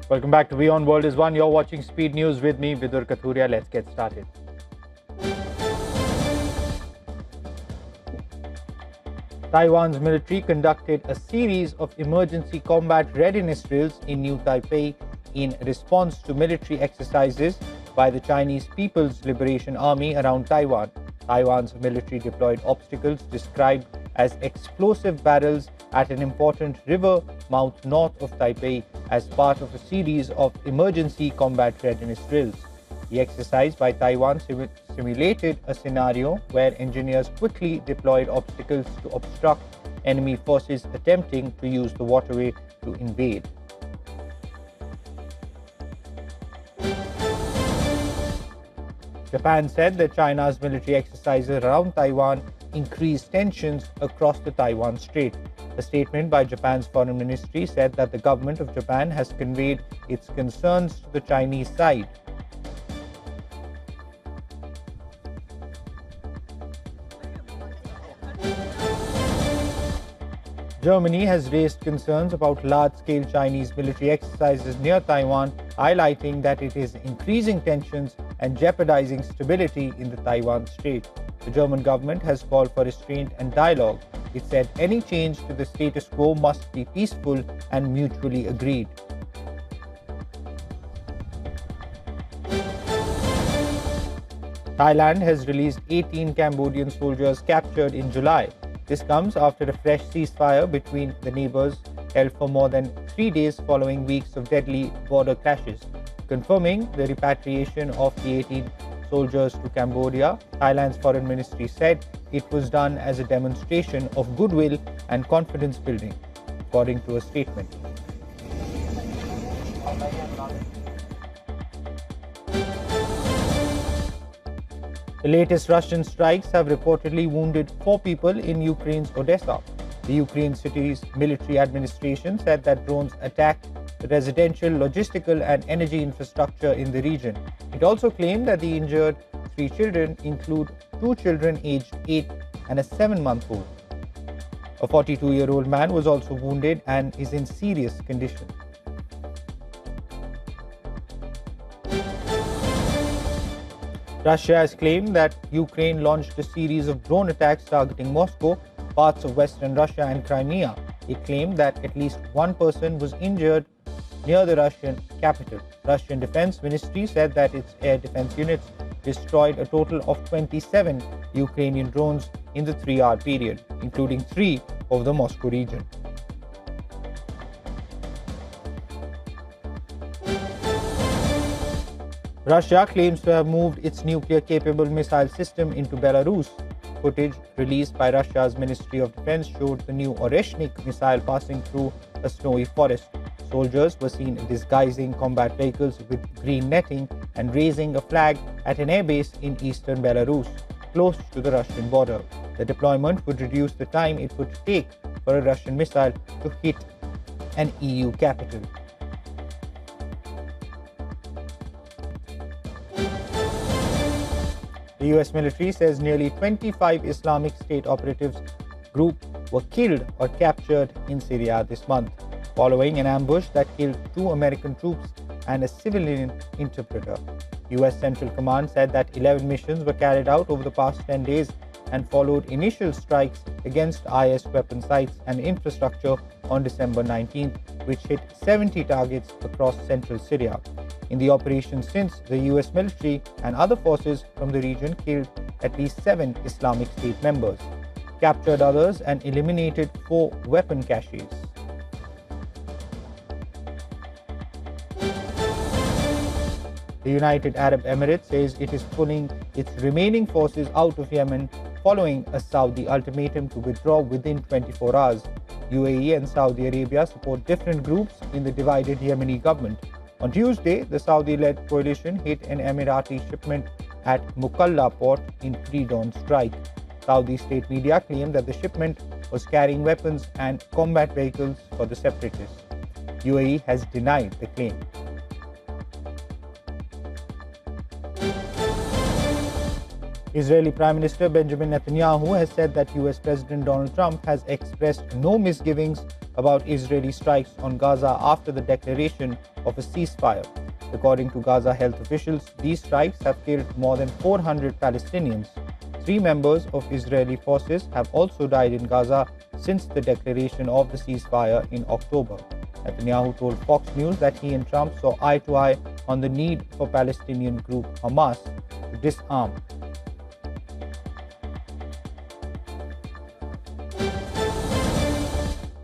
Welcome back to WION World is One. You're watching Speed News with me, Vidur Kathuria. Let's get started. Taiwan's military conducted a series of emergency combat readiness drills in New Taipei in response to military exercises by the Chinese People's Liberation Army around Taiwan. Taiwan's military deployed obstacles described as explosive barrels at an important river mouth north of Taipei as part of a series of emergency combat readiness drills. The exercise by Taiwan simulated a scenario where engineers quickly deployed obstacles to obstruct enemy forces attempting to use the waterway to invade. Japan said that China's military exercises around Taiwan increased tensions across the Taiwan Strait. A statement by Japan's foreign ministry said that the government of Japan has conveyed its concerns to the Chinese side. Germany has raised concerns about large-scale Chinese military exercises near Taiwan, highlighting that it is increasing tensions and jeopardizing stability in the Taiwan Strait. The German government has called for restraint and dialogue. It said any change to the status quo must be peaceful and mutually agreed. Thailand has released 18 Cambodian soldiers captured in July. This comes after a fresh ceasefire between the neighbors held for more than 3 days following weeks of deadly border clashes. Confirming the repatriation of the 18 soldiers to Cambodia, Thailand's foreign ministry said it was done as a demonstration of goodwill and confidence building, according to a statement. The latest Russian strikes have reportedly wounded 4 people in Ukraine's Odesa. The Ukraine city's military administration said that drones attacked the residential, logistical and energy infrastructure in the region. It also claimed that the injured 3 children include 2 children aged 8 and a 7-month-old. A 42-year-old man was also wounded and is in serious condition. Russia has claimed that Ukraine launched a series of drone attacks targeting Moscow, parts of western Russia and Crimea. It claimed that at least 1 person was injured near the Russian capital. Russian Defense Ministry said that its air defense units destroyed a total of 27 Ukrainian drones in the 3-hour period, including 3 of the Moscow region. Russia claims to have moved its nuclear-capable missile system into Belarus. Footage released by Russia's Ministry of Defense showed the new Oreshnik missile passing through a snowy forest. Soldiers were seen disguising combat vehicles with green netting and raising a flag at an airbase in eastern Belarus, close to the Russian border. The deployment would reduce the time it would take for a Russian missile to hit an EU capital. The US military says nearly 25 Islamic State operatives group were killed or captured in Syria this month, following an ambush that killed 2 American troops and a civilian interpreter. US Central Command said that 11 missions were carried out over the past 10 days and followed initial strikes against IS weapon sites and infrastructure on December 19th, which hit 70 targets across central Syria. In the operation since, the US military and other forces from the region killed at least 7 Islamic State members, captured others and eliminated 4 weapon caches. The United Arab Emirates says it is pulling its remaining forces out of Yemen following a Saudi ultimatum to withdraw within 24 hours. UAE and Saudi Arabia support different groups in the divided Yemeni government. On Tuesday, the Saudi-led coalition hit an Emirati shipment at Mukalla port in pre-dawn strike. Saudi state media claimed that the shipment was carrying weapons and combat vehicles for the separatists. UAE has denied the claim. Israeli Prime Minister Benjamin Netanyahu has said that US President Donald Trump has expressed no misgivings about Israeli strikes on Gaza after the declaration of a ceasefire. According to Gaza health officials, these strikes have killed more than 400 Palestinians. 3 members of Israeli forces have also died in Gaza since the declaration of the ceasefire in October. Netanyahu told Fox News that he and Trump saw eye to eye on the need for Palestinian group Hamas to disarm.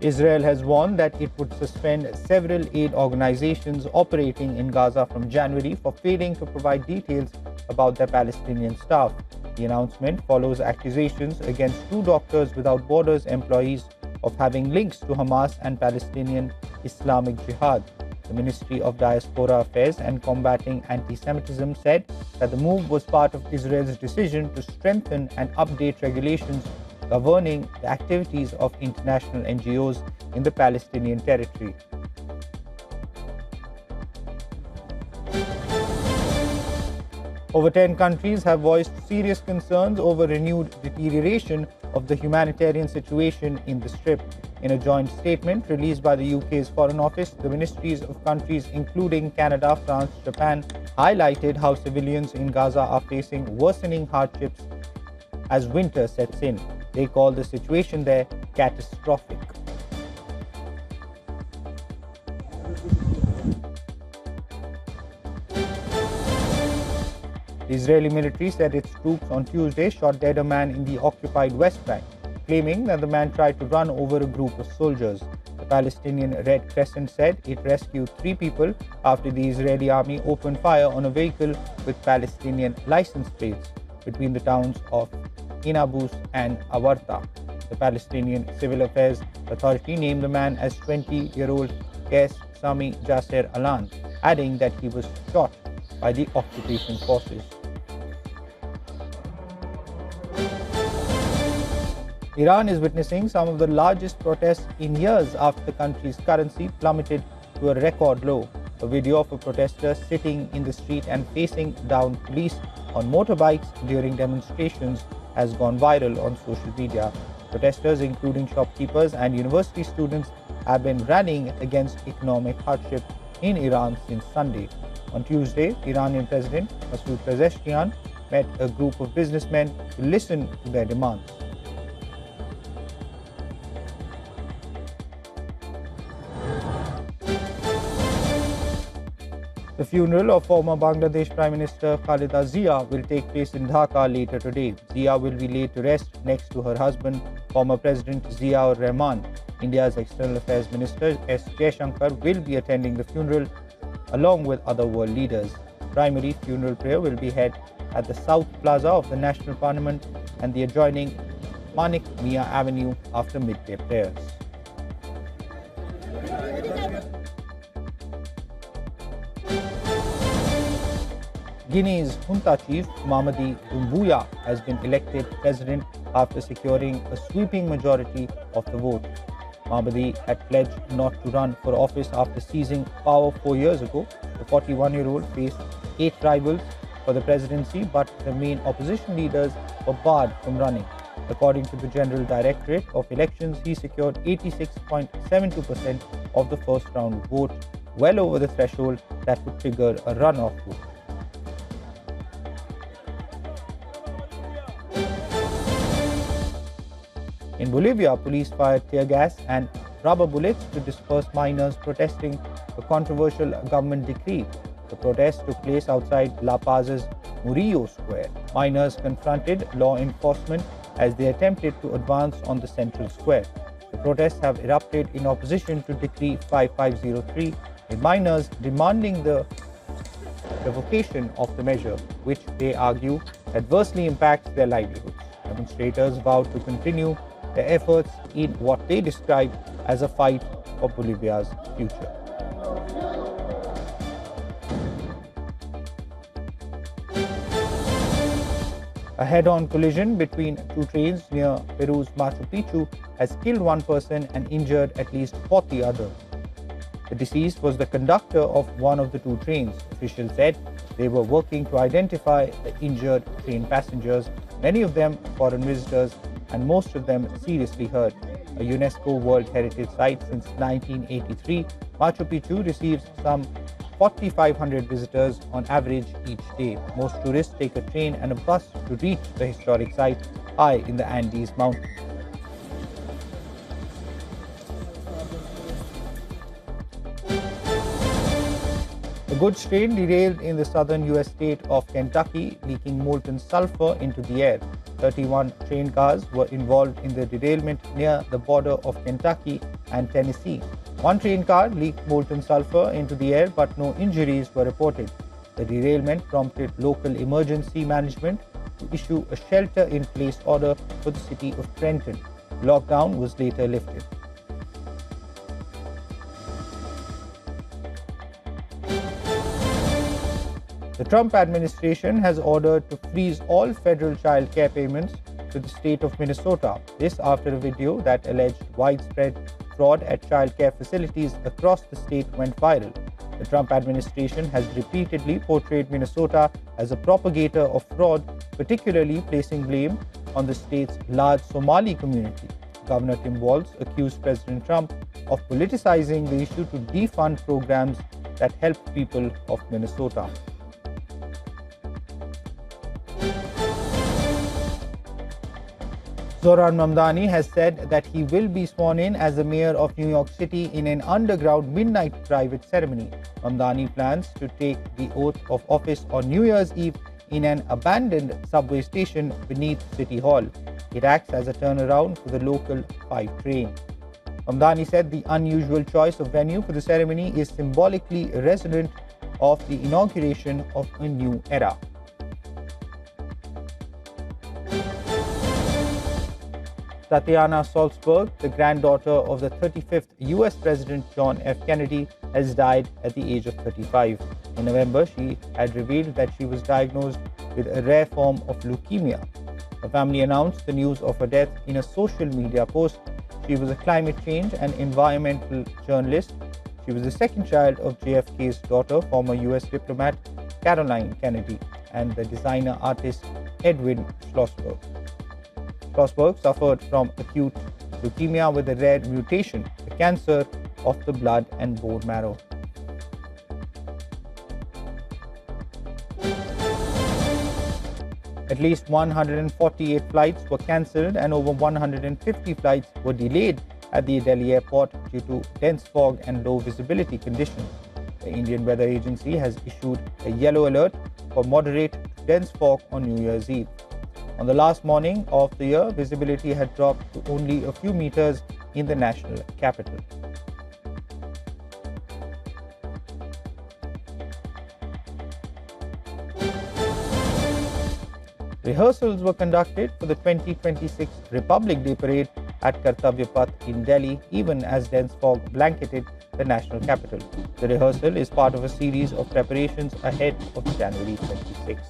Israel has warned that it would suspend several aid organizations operating in Gaza from January for failing to provide details about their Palestinian staff. The announcement follows accusations against 2 Doctors Without Borders employees of having links to Hamas and Palestinian Islamic Jihad. The Ministry of Diaspora Affairs and Combating Anti-Semitism said that the move was part of Israel's decision to strengthen and update regulations governing the activities of international NGOs in the Palestinian territory. Over 10 countries have voiced serious concerns over renewed deterioration of the humanitarian situation in the Strait. In a joint statement released by the UK's Foreign Office, the ministries of countries including Canada, France, Japan highlighted how civilians in Gaza are facing worsening hardships as winter sets in. They call the situation there catastrophic. The Israeli military said its troops on Tuesday shot dead a man in the occupied West Bank, claiming that the man tried to run over a group of soldiers. The Palestinian Red Crescent said it rescued 3 people after the Israeli army opened fire on a vehicle with Palestinian license plates between the towns of Inabus and Awarta. The Palestinian Civil Affairs Authority named the man as 20-year-old Qais Sami Jasser Alan, adding that he was shot by the occupation forces. Iran is witnessing some of the largest protests in years after the country's currency plummeted to a record low. A video of a protester sitting in the street and facing down police on motorbikes during demonstrations has gone viral on social media. Protesters, including shopkeepers and university students, have been rallying against economic hardship in Iran since Sunday. On Tuesday, Iranian President Masoud Pezeshkian met a group of businessmen to listen to their demands. The funeral of former Bangladesh Prime Minister Khaleda Zia will take place in Dhaka later today. Zia will be laid to rest next to her husband, former President Ziaur Rahman. India's External Affairs Minister S. Jaishankar will be attending the funeral along with other world leaders. Primary funeral prayer will be held at the South Plaza of the National Parliament and the adjoining Manik Mia Avenue after midday prayers. Guinea's junta chief, Mamadi Doumbouya, has been elected president after securing a sweeping majority of the vote. Mamadi had pledged not to run for office after seizing power 4 years ago. The 41-year-old faced 8 rivals for the presidency, but the main opposition leaders were barred from running. According to the General Directorate of Elections, he secured 86.72% of the first round vote, well over the threshold that would trigger a runoff vote. In Bolivia, police fired tear gas and rubber bullets to disperse miners protesting a controversial government decree. The protest took place outside La Paz's Murillo Square. Miners confronted law enforcement as they attempted to advance on the central square. The protests have erupted in opposition to Decree 5503, with miners demanding the revocation of the measure, which they argue adversely impacts their livelihoods. Demonstrators vowed to continue their efforts in what they describe as a fight for Bolivia's future. A head-on collision between 2 trains near Peru's Machu Picchu has killed 1 person and injured at least 40 others. The deceased was the conductor of one of the 2 trains. Officials said they were working to identify the injured train passengers, many of them foreign visitors and most of them seriously hurt. a UNESCO World Heritage Site since 1983, Machu Picchu receives some 4,500 visitors on average each day. Most tourists take a train and a bus to reach the historic site high in the Andes Mountains. A goods train derailed in the southern U.S. state of Kentucky, leaking molten sulfur into the air. 31 train cars were involved in the derailment near the border of Kentucky and Tennessee. One train car leaked molten sulfur into the air, but no injuries were reported. The derailment prompted local emergency management to issue a shelter-in-place order for the city of Trenton. Lockdown was later lifted. The Trump administration has ordered to freeze all federal child care payments to the state of Minnesota. This after a video that alleged widespread fraud at child care facilities across the state went viral. The Trump administration has repeatedly portrayed Minnesota as a propagator of fraud, particularly placing blame on the state's large Somali community. Governor Tim Walz accused President Trump of politicizing the issue to defund programs that help people of Minnesota. Zohran Mamdani has said that he will be sworn in as the mayor of New York City in an underground midnight private ceremony. Mamdani plans to take the oath of office on New Year's Eve in an abandoned subway station beneath City Hall. It acts as a turnaround for the local 5 train. Mamdani said the unusual choice of venue for the ceremony is symbolically resonant of the inauguration of a new era. Tatiana Schlossberg, the granddaughter of the 35th US President John F. Kennedy, has died at the age of 35. In November, she had revealed that she was diagnosed with a rare form of leukemia. Her family announced the news of her death in a social media post. She was a climate change and environmental journalist. She was the second child of JFK's daughter, former US diplomat Caroline Kennedy, and the designer artist Edwin Schlossberg. Schlossberg suffered from acute leukemia with a rare mutation, a cancer of the blood and bone marrow. At least 148 flights were cancelled and over 150 flights were delayed at the Delhi airport due to dense fog and low visibility conditions. The Indian Weather Agency has issued a yellow alert for moderate to dense fog on New Year's Eve. On the last morning of the year, visibility had dropped to only a few meters in the national capital. Rehearsals were conducted for the 2026 Republic Day Parade at Kartavya Path in Delhi, even as dense fog blanketed the national capital. The rehearsal is part of a series of preparations ahead of January 26.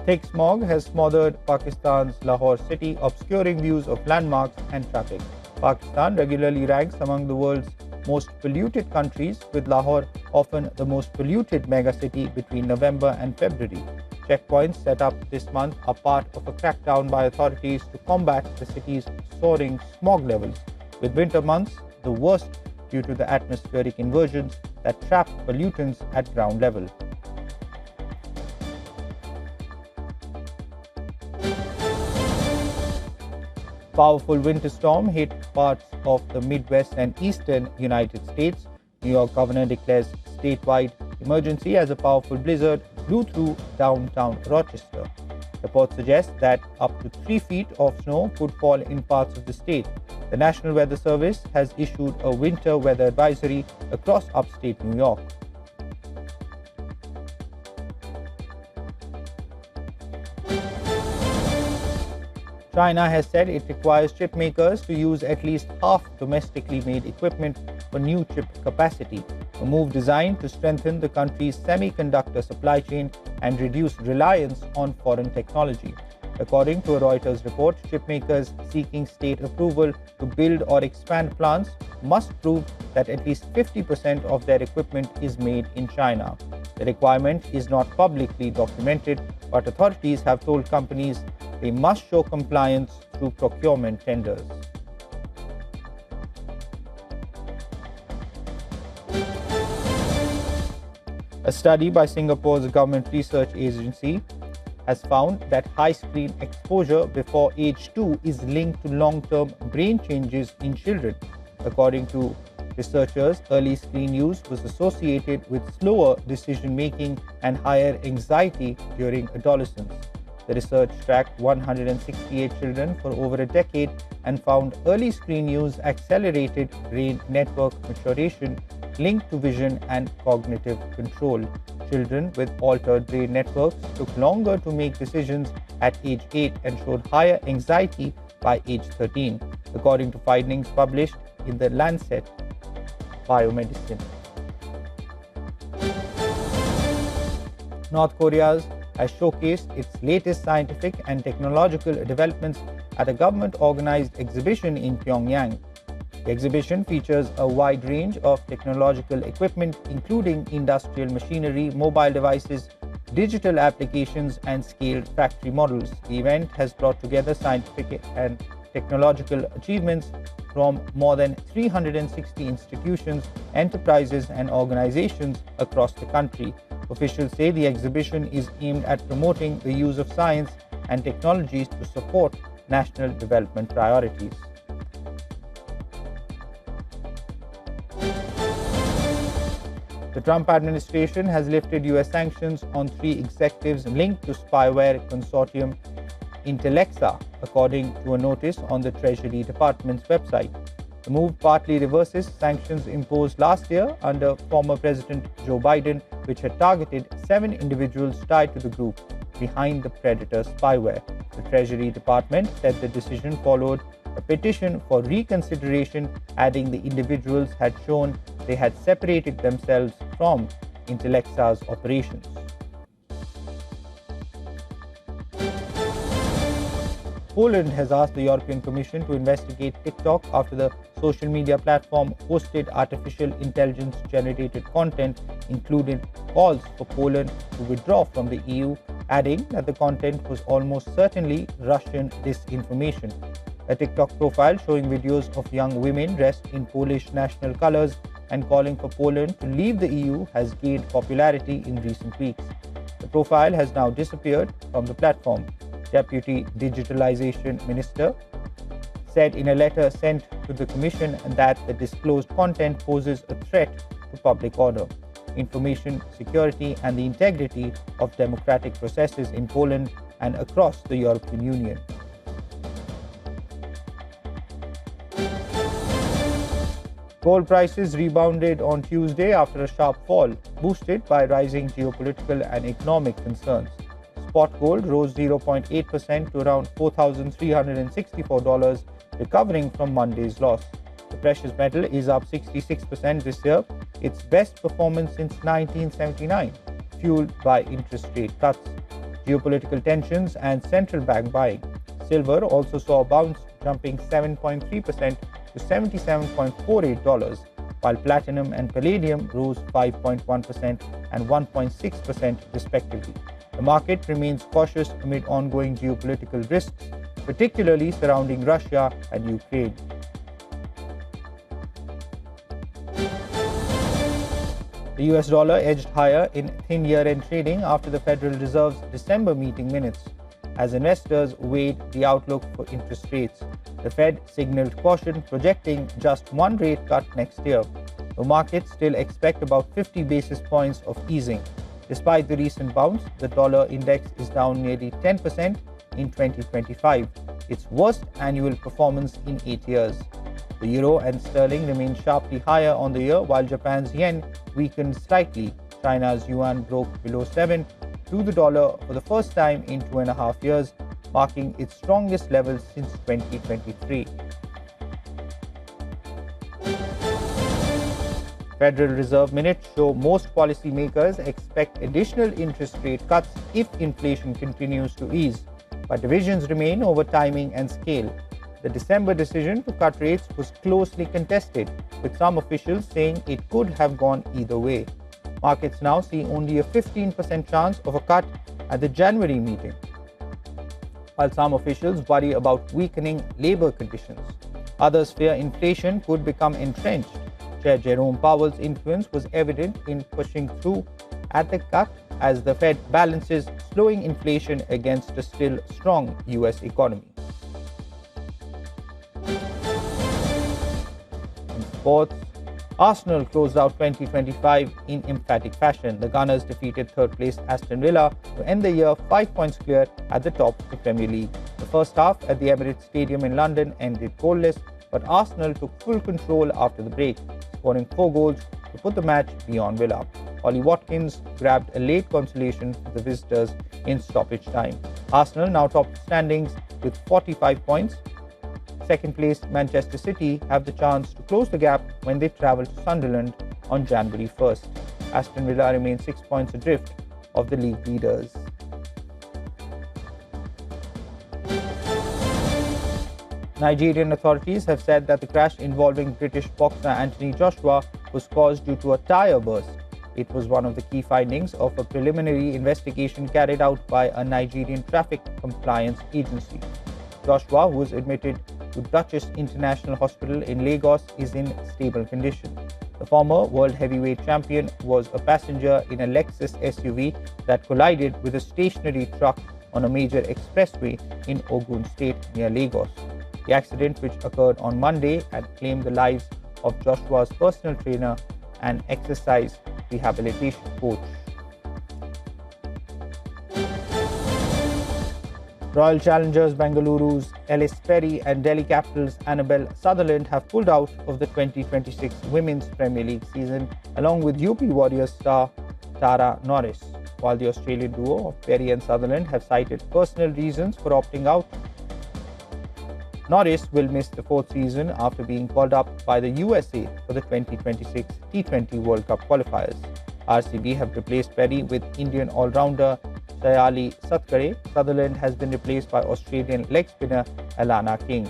Thick smog has smothered Pakistan's Lahore city, obscuring views of landmarks and traffic. Pakistan regularly ranks among the world's most polluted countries, with Lahore often the most polluted megacity between November and February. Checkpoints set up this month are part of a crackdown by authorities to combat the city's soaring smog levels, with winter months the worst due to the atmospheric inversions that trap pollutants at ground level. Powerful winter storm hit parts of the Midwest and Eastern United States. New York governor declares statewide emergency as a powerful blizzard blew through downtown Rochester. Reports suggest that up to 3 feet of snow could fall in parts of the state. The National Weather Service has issued a winter weather advisory across upstate New York. China has said it requires chip makers to use at least half domestically made equipment for new chip capacity, a move designed to strengthen the country's semiconductor supply chain and reduce reliance on foreign technology. According to a Reuters report, chipmakers seeking state approval to build or expand plants must prove that at least 50% of their equipment is made in China. The requirement is not publicly documented, but authorities have told companies they must show compliance through procurement tenders. A study by Singapore's government research agency has found that high screen exposure before age 2 is linked to long-term brain changes in children. According to researchers, early screen use was associated with slower decision-making and higher anxiety during adolescence. The research tracked 168 children for over a decade and found early screen use accelerated brain network maturation linked to vision and cognitive control. Children with altered brain networks took longer to make decisions at age 8 and showed higher anxiety by age 13, according to findings published in the Lancet Biomedicine. North Korea has showcased its latest scientific and technological developments at a government-organized exhibition in Pyongyang. The exhibition features a wide range of technological equipment, including industrial machinery, mobile devices, digital applications, and scaled factory models. The event has brought together scientific and technological achievements from more than 360 institutions, enterprises, and organizations across the country. Officials say the exhibition is aimed at promoting the use of science and technologies to support national development priorities. The Trump administration has lifted U.S. sanctions on 3 executives linked to spyware consortium Intellexa, according to a notice on the Treasury Department's website. The move partly reverses sanctions imposed last year under former President Joe Biden, which had targeted 7 individuals tied to the group behind the predator spyware. The Treasury Department said the decision followed a petition for reconsideration, adding the individuals had shown they had separated themselves from Intellexa's operations. Poland has asked the European Commission to investigate TikTok after the social media platform posted artificial intelligence-generated content, including calls for Poland to withdraw from the EU, adding that the content was almost certainly Russian disinformation. A TikTok profile showing videos of young women dressed in Polish national colors and calling for Poland to leave the EU has gained popularity in recent weeks. The profile has now disappeared from the platform. Deputy Digitalization Minister said in a letter sent to the Commission that the disclosed content poses a threat to public order, information security, and the integrity of democratic processes in Poland and across the European Union. Gold prices rebounded on Tuesday after a sharp fall, boosted by rising geopolitical and economic concerns. Spot gold rose 0.8% to around $4,364, recovering from Monday's loss. The precious metal is up 66% this year, its best performance since 1979, fueled by interest rate cuts, geopolitical tensions, and central bank buying. Silver also saw a bounce, jumping 7.3% to $77.48, while platinum and palladium rose 5.1% and 1.6% respectively. The market remains cautious amid ongoing geopolitical risks, particularly surrounding Russia and Ukraine. The US dollar edged higher in thin year-end trading after the Federal Reserve's December meeting minutes, as investors weighed the outlook for interest rates. The Fed signaled caution, projecting just 1 rate cut next year. The markets still expect about 50 basis points of easing. Despite the recent bounce, the dollar index is down nearly 10% in 2025, its worst annual performance in 8 years. The euro and sterling remain sharply higher on the year, while Japan's yen weakened slightly. China's yuan broke below 7 to the dollar for the first time in 2.5 years, marking its strongest level since 2023. Federal Reserve minutes show most policymakers expect additional interest rate cuts if inflation continues to ease. but divisions remain over timing and scale. The December decision to cut rates was closely contested, with some officials saying it could have gone either way. Markets now see only a 15% chance of a cut at the January meeting, while some officials worry about weakening labor conditions. Others fear inflation could become entrenched. Chair Jerome Powell's influence was evident in pushing through at the cut as the Fed balances slowing inflation against a still strong US economy. In sports, Arsenal closed out 2025 in emphatic fashion. The Gunners defeated third-place Aston Villa to end the year 5 points clear at the top of the Premier League. The first half at the Emirates Stadium in London ended goalless, but Arsenal took full control after the break, scoring 4 goals to put the match beyond Villa. Ollie Watkins grabbed a late consolation for the visitors in stoppage time. Arsenal now top standings with 45 points. Second place Manchester City have the chance to close the gap when they travel to Sunderland on January 1st. Aston Villa remains 6 points adrift of the league leaders. Nigerian authorities have said that the crash involving British boxer Anthony Joshua was caused due to a tyre burst. It was one of the key findings of a preliminary investigation carried out by a Nigerian traffic compliance agency. Joshua, who was admitted to Duchess International Hospital in Lagos, is in stable condition. The former world heavyweight champion was a passenger in a Lexus SUV that collided with a stationary truck on a major expressway in Ogun State near Lagos. The accident, which occurred on Monday, had claimed the lives of Joshua's personal trainer and exercise rehabilitation coach. Royal Challengers Bengaluru's Ellis Perry and Delhi Capitals Annabel Sutherland have pulled out of the 2026 Women's Premier League season, along with UP Warriors star Tara Norris, while the Australian duo of Perry and Sutherland have cited personal reasons for opting out. Norris will miss the fourth season after being called up by the USA for the 2026 T20 World Cup qualifiers. RCB have replaced Perry with Indian all-rounder Shayali Satkare. Sutherland has been replaced by Australian leg spinner Alana King.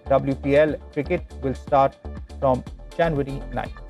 WPL cricket will start from January 9th.